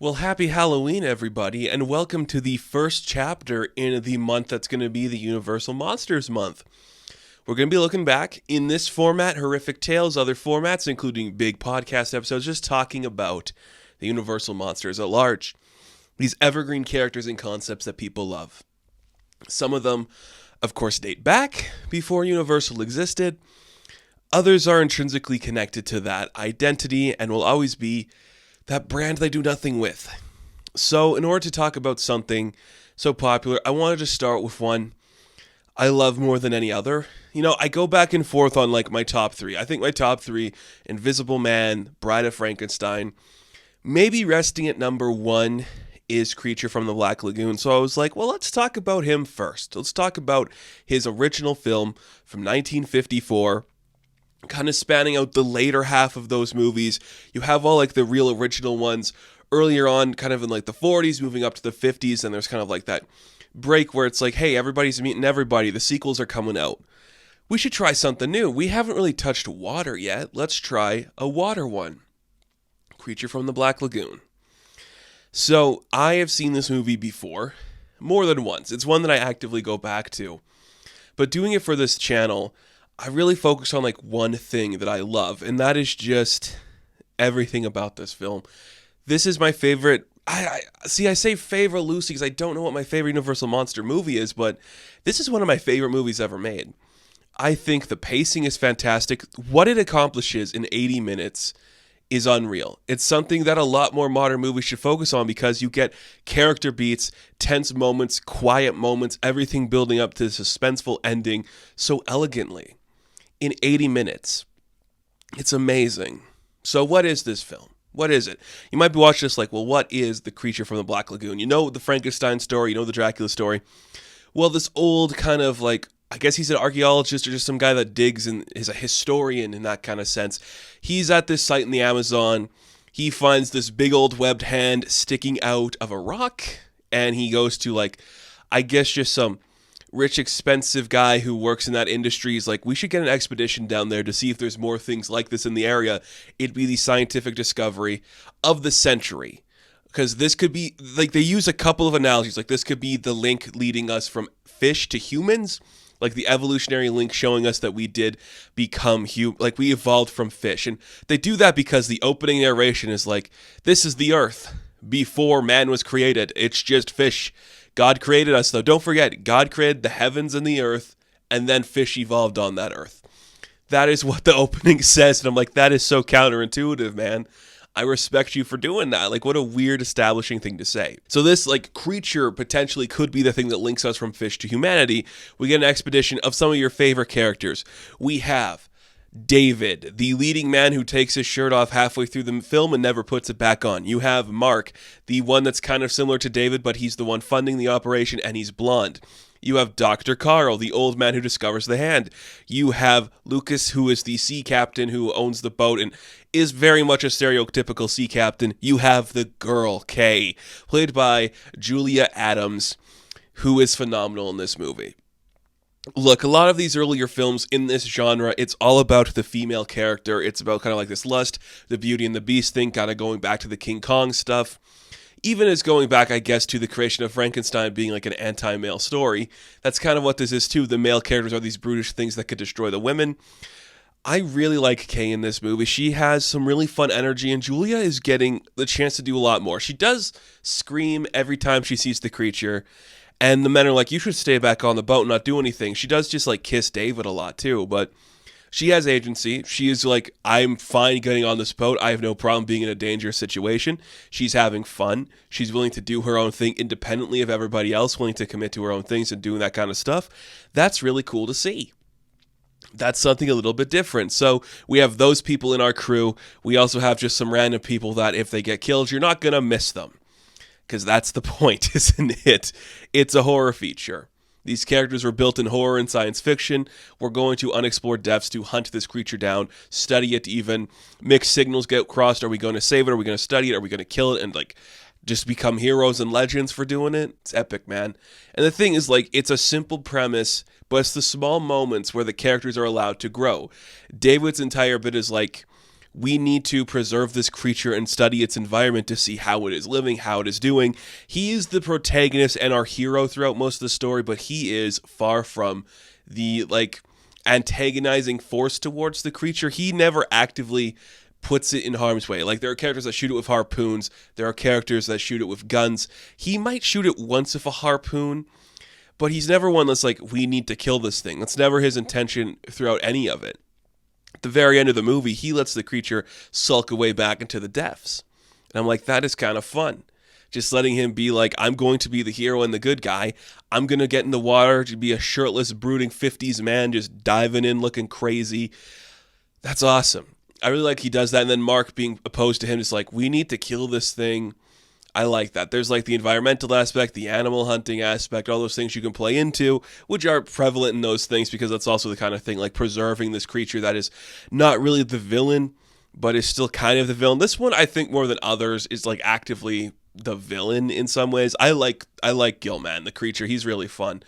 Well, happy Halloween, everybody, and welcome to the first chapter in the month that's going to be the Universal Monsters Month. We're going to be looking back in this format, Horrific Tales, other formats, including big podcast episodes, just talking about the Universal Monsters at large. These evergreen characters and concepts that people love. Some of them, of course, date back before Universal existed. Others are intrinsically connected to that identity and will always be that brand they do nothing with. So, in order to talk about something so popular, I wanted to start with one I love more than any other. I go back and forth on like my top three. I think my top three: Invisible Man, Bride of Frankenstein. Maybe resting at number one is Creature from the Black Lagoon. So I was like, well, let's talk about him first. Let's talk about his original film from 1954. Kind of spanning out the later half of those movies. You have all like the real original ones earlier on, kind of in like the 40s, moving up to the 50s, and there's kind of like that break where it's like, hey, everybody's meeting everybody. The sequels are coming out. We should try something new. We haven't really touched water yet. Let's try a water one. Creature from the Black Lagoon. So I have seen this movie before, more than once. It's one that I actively go back to. But doing it for this channel, I really focus on like one thing that I love, and that is just everything about this film. This is my favorite. I say favorite loosely because I don't know what my favorite Universal Monster movie is, but this is one of my favorite movies ever made. I think the pacing is fantastic. What it accomplishes in 80 minutes is unreal. It's something that a lot more modern movies should focus on because you get character beats, tense moments, quiet moments, everything building up to the suspenseful ending so elegantly. In 80 minutes. It's amazing. So what is this film? What is it? You might be watching this like, well, what is The Creature from the Black Lagoon? You know the Frankenstein story, you know the Dracula story. Well, this old kind of like, I guess he's an archaeologist or just some guy that digs and is a historian in that kind of sense. He's at this site in the Amazon. He finds this big old webbed hand sticking out of a rock, and he goes to like, I guess just some rich, expensive guy who works in that industry is like, we should get an expedition down there to see if there's more things like this in the area. It'd be the scientific discovery of the century. Because this could be, like, they use a couple of analogies. Like, this could be the link leading us from fish to humans. Like, the evolutionary link showing us that we did become like, we evolved from fish. And they do that because the opening narration is like, this is the earth before man was created. It's just fish. God created us, though. Don't forget, God created the heavens and the earth, and then fish evolved on that earth. That is what the opening says, and I'm like, that is so counterintuitive, man. I respect you for doing that. Like, what a weird establishing thing to say. So this, like, creature potentially could be the thing that links us from fish to humanity. We get an expedition of some of your favorite characters. We have David, the leading man who takes his shirt off halfway through the film and never puts it back on. You have Mark, the one that's kind of similar to David, but he's the one funding the operation and he's blonde. You have Dr. Carl, the old man who discovers the hand. You have Lucas, who is the sea captain who owns the boat and is very much a stereotypical sea captain. You have the girl, Kay, played by Julia Adams, who is phenomenal in this movie. Look, a lot of these earlier films in this genre, it's all about the female character. It's about kind of like this lust, the Beauty and the Beast thing, kind of going back to the King Kong stuff. Even as going back, I guess, to the creation of Frankenstein being like an anti-male story. That's kind of what this is too. The male characters are these brutish things that could destroy the women. I really like Kay in this movie. She has some really fun energy, and Julia is getting the chance to do a lot more. She does scream every time she sees the creature. And the men are like, you should stay back on the boat and not do anything. She does just like kiss David a lot too, but she has agency. She is like, I'm fine getting on this boat. I have no problem being in a dangerous situation. She's having fun. She's willing to do her own thing independently of everybody else, willing to commit to her own things and doing that kind of stuff. That's really cool to see. That's something a little bit different. So we have those people in our crew. We also have just some random people that if they get killed, you're not going to miss them. Because that's the point, isn't it? It's a horror feature. These characters were built in horror and science fiction. We're going to unexplored depths to hunt this creature down, study it even. Mixed signals get crossed. Are we going to save it? Are we going to study it? Are we going to kill it and like just become heroes and legends for doing it? It's epic, man. And the thing is, like, it's a simple premise, but it's the small moments where the characters are allowed to grow. David's entire bit is like, we need to preserve this creature and study its environment to see how it is living, how it is doing. He is the protagonist and our hero throughout most of the story, but he is far from the antagonizing force towards the creature. He never actively puts it in harm's way. Like, there are characters that shoot it with harpoons, there are characters that shoot it with guns. He might shoot it once with a harpoon, but he's never one that's like, we need to kill this thing. That's never his intention throughout any of it. At the very end of the movie, he lets the creature sulk away back into the depths. And I'm like, that is kind of fun. Just letting him be like, I'm going to be the hero and the good guy. I'm going to get in the water to be a shirtless, brooding 50s man just diving in looking crazy. That's awesome. I really like he does that. And then Mark being opposed to him is like, we need to kill this thing. I like that. There's like the environmental aspect, the animal hunting aspect, all those things you can play into, which are prevalent in those things because that's also the kind of thing like preserving this creature that is not really the villain, but is still kind of the villain. This one, I think more than others, is like actively the villain in some ways. I like Gill-Man, the creature. He's really fun.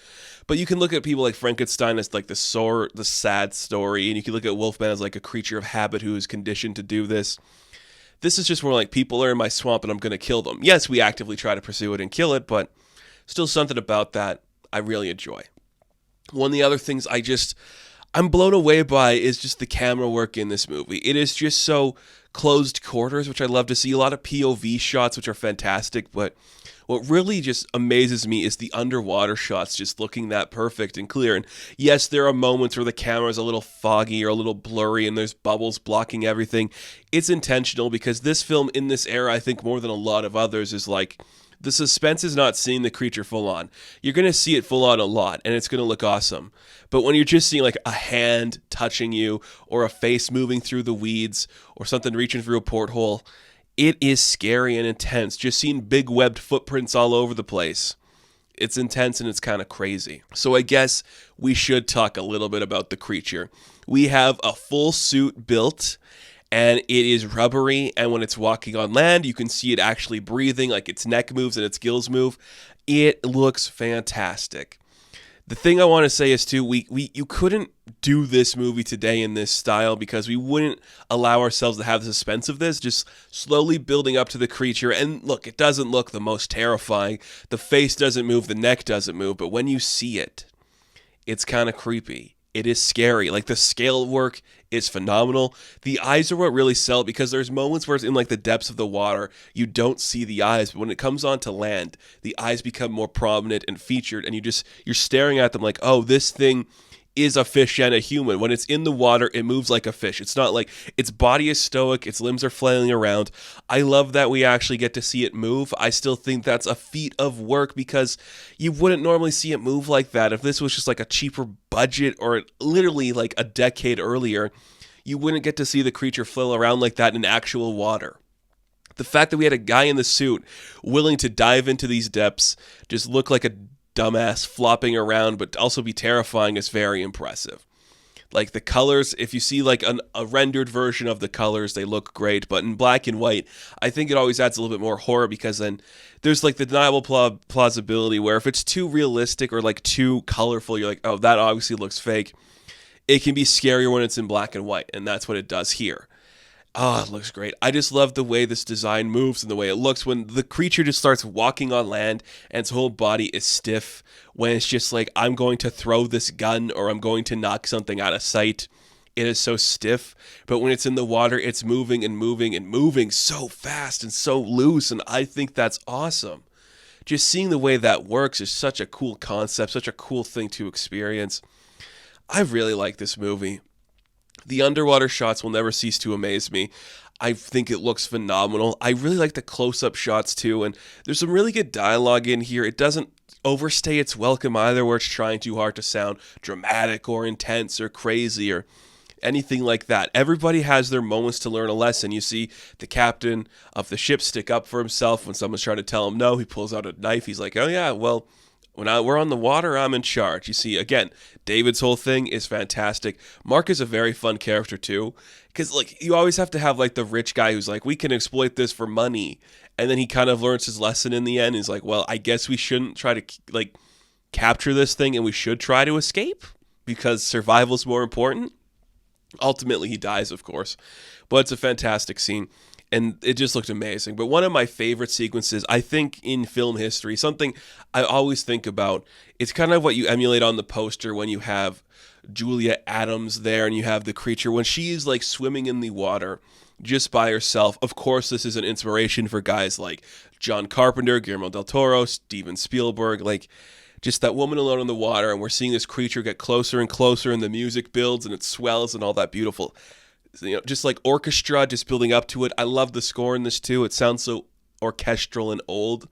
But you can look at people like Frankenstein as like the sad story, and you can look at Wolfman as like a creature of habit who is conditioned to do this. This is just more like, people are in my swamp and I'm going to kill them. Yes, we actively try to pursue it and kill it, but still something about that I really enjoy. One of the other things I'm blown away by is just the camera work in this movie. It is just so closed quarters, which I love to see. A lot of POV shots, which are fantastic, but what really just amazes me is the underwater shots just looking that perfect and clear. And yes, there are moments where the camera is a little foggy or a little blurry and there's bubbles blocking everything. It's intentional because this film in this era, I think more than a lot of others, is like, the suspense is not seeing the creature full on. You're going to see it full on a lot, and it's going to look awesome. But when you're just seeing like a hand touching you, or a face moving through the weeds, or something reaching through a porthole, it is scary and intense. Just seeing big webbed footprints all over the place. It's intense and it's kind of crazy. So I guess we should talk a little bit about the creature. We have a full suit built, and it is rubbery, and when it's walking on land, you can see it actually breathing, like its neck moves and its gills move. It looks fantastic. The thing I want to say is, too, you couldn't do this movie today in this style because we wouldn't allow ourselves to have the suspense of this, just slowly building up to the creature. And look, it doesn't look the most terrifying. The face doesn't move, the neck doesn't move, but when you see it, it's kind of creepy. It is scary. Like, the scale work is phenomenal. The eyes are what really sell it, because there's moments where it's in like the depths of the water, you don't see the eyes, but when it comes onto land, the eyes become more prominent and featured, and you're staring at them like, oh, this thing is a fish and a human. When it's in the water, it moves like a fish. It's not like its body is stoic, its limbs are flailing around. I love that we actually get to see it move. I still think that's a feat of work because you wouldn't normally see it move like that. If this was just like a cheaper budget or literally like a decade earlier, you wouldn't get to see the creature flail around like that in actual water. The fact that we had a guy in the suit willing to dive into these depths, just look like a dumbass flopping around, but also be terrifying, is very impressive. Like, the colors, if you see like a rendered version of the colors, they look great, but in black and white, I think it always adds a little bit more horror, because then there's like the deniable plausibility where if it's too realistic or like too colorful, you're like, oh, that obviously looks fake. It can be scarier when it's in black and white, and that's what it does here. Oh, it looks great. I just love the way this design moves and the way it looks when the creature just starts walking on land and its whole body is stiff, when it's just like, I'm going to throw this gun or I'm going to knock something out of sight. It is so stiff, but when it's in the water, it's moving and moving and moving so fast and so loose, and I think that's awesome. Just seeing the way that works is such a cool concept, such a cool thing to experience. I really like this movie. The underwater shots will never cease to amaze me. I think it looks phenomenal. I really like the close-up shots too, and there's some really good dialogue in here. It doesn't overstay its welcome either, where it's trying too hard to sound dramatic or intense or crazy or anything like that. Everybody has their moments to learn a lesson. You see the captain of the ship stick up for himself when someone's trying to tell him no. He pulls out a knife. He's like, oh yeah, well, when we're on the water, I'm in charge. You see, again, David's whole thing is fantastic. Mark is a very fun character too, because like, you always have to have like the rich guy who's like, we can exploit this for money, and then he kind of learns his lesson in the end. He's like, well, I guess we shouldn't try to like capture this thing, and we should try to escape because survival's more important. Ultimately, he dies, of course, but it's a fantastic scene, and it just looked amazing. But one of my favorite sequences, I think, in film history, something I always think about, it's kind of what you emulate on the poster when you have Julia Adams there and you have the creature when she is like swimming in the water just by herself. Of course, this is an inspiration for guys like John Carpenter, Guillermo del Toro, Steven Spielberg, like just that woman alone in the water, and we're seeing this creature get closer and closer, and the music builds and it swells and all that beautiful, just like orchestra just building up to it. I love the score in this too. It sounds so orchestral and old.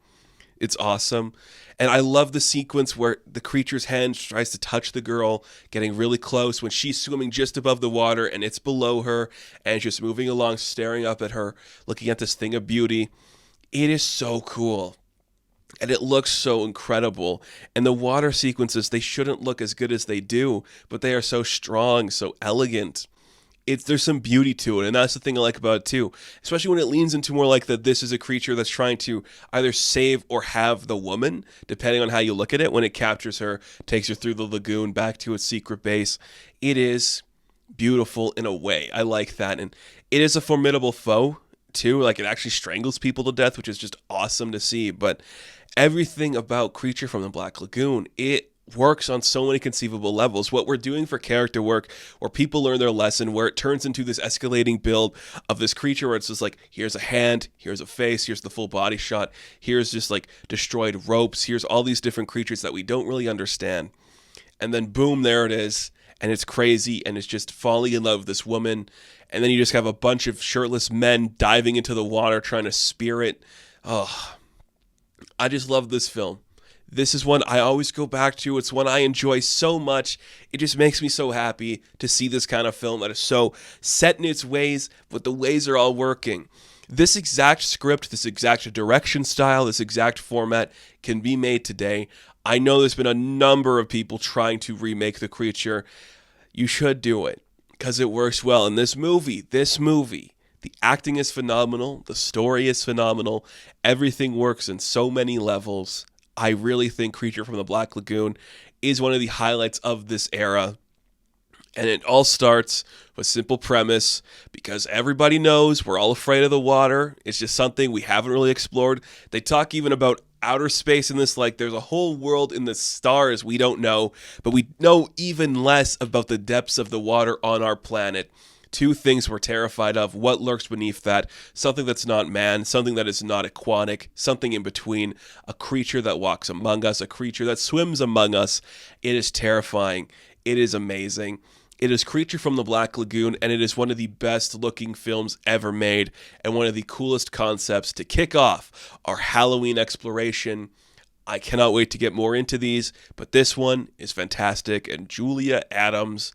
It's awesome. And I love the sequence where the creature's hand tries to touch the girl, getting really close when she's swimming just above the water and it's below her and just moving along, staring up at her, looking at this thing of beauty. It is so cool. And it looks so incredible. And the water sequences, they shouldn't look as good as they do, but they are so strong, so elegant. There's some beauty to it, and that's the thing I like about it too. Especially when it leans into more like that this is a creature that's trying to either save or have the woman, depending on how you look at it. When it captures her, takes her through the lagoon back to its secret base. It is beautiful in a way. I like that. And it is a formidable foe too. Like, it actually strangles people to death, which is just awesome to see. But everything about Creature from the Black Lagoon, it works on so many conceivable levels. What we're doing for character work, where people learn their lesson, where it turns into this escalating build of this creature where it's just like, here's a hand, here's a face, here's the full body shot, here's just like destroyed ropes, here's all these different creatures that we don't really understand. And then boom, there it is. And it's crazy, and it's just falling in love with this woman. And then you just have a bunch of shirtless men diving into the water trying to spear it. Oh, I just love this film. This is one I always go back to. It's one I enjoy so much. It just makes me so happy to see this kind of film that is so set in its ways, but the ways are all working. This exact script, this exact direction style, this exact format can be made today. I know there's been a number of people trying to remake The Creature. You should do it because it works well. And this movie, the acting is phenomenal. The story is phenomenal. Everything works in so many levels. I really think Creature from the Black Lagoon is one of the highlights of this era. And it all starts with a simple premise, because everybody knows we're all afraid of the water. It's just something we haven't really explored. They talk even about outer space in this, like there's a whole world in the stars we don't know, but we know even less about the depths of the water on our planet. Two things we're terrified of: what lurks beneath that, something that's not man, something that is not aquatic, something in between, a creature that walks among us, a creature that swims among us. It is terrifying. It is amazing. It is Creature from the Black Lagoon, and it is one of the best looking films ever made, and one of the coolest concepts to kick off our Halloween exploration. I cannot wait to get more into these, but this one is fantastic, and Julia Adams,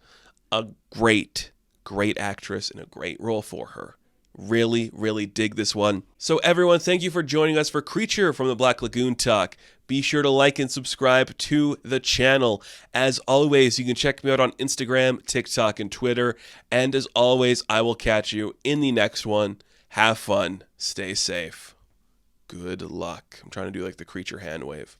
a great actress and a great role for her. Really, really dig this one. So everyone, thank you for joining us for Creature from the Black Lagoon Talk. Be sure to like and subscribe to the channel. As always, you can check me out on Instagram, TikTok, and Twitter. And as always, I will catch you in the next one. Have fun. Stay safe. Good luck. I'm trying to do like the Creature hand wave.